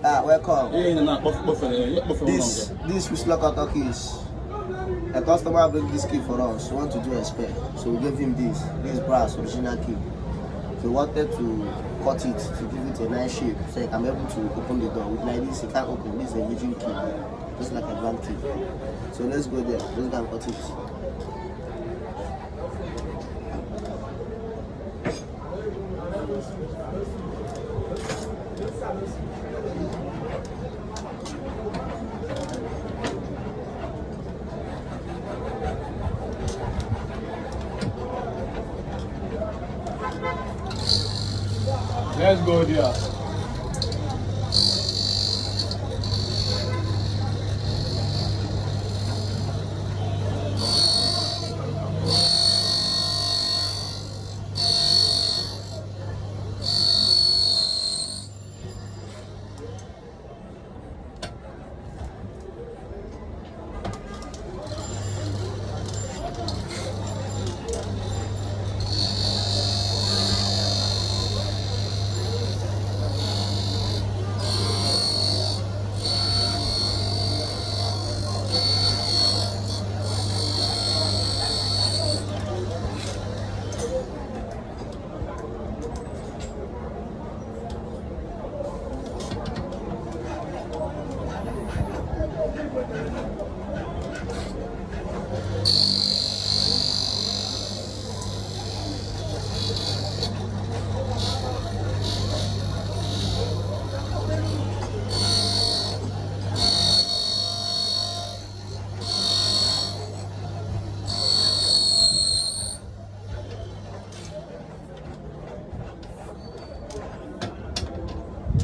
Welcome. This Miss Locker Talkies. A customer bring this key for us. We want to do a spare. So we gave him this brass original key. So we wanted to cut it to give it a nice shape. So I'm able to open the door. With like this, you can't open. This is a rigid key. Just like a blank key. So let's go there. Let's go and cut it. Let's go there.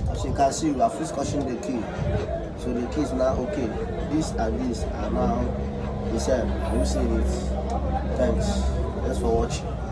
As you can see, we are first cutting the key. So the key is now okay. This and this are now the same. You see it. Thanks. Thanks for watching.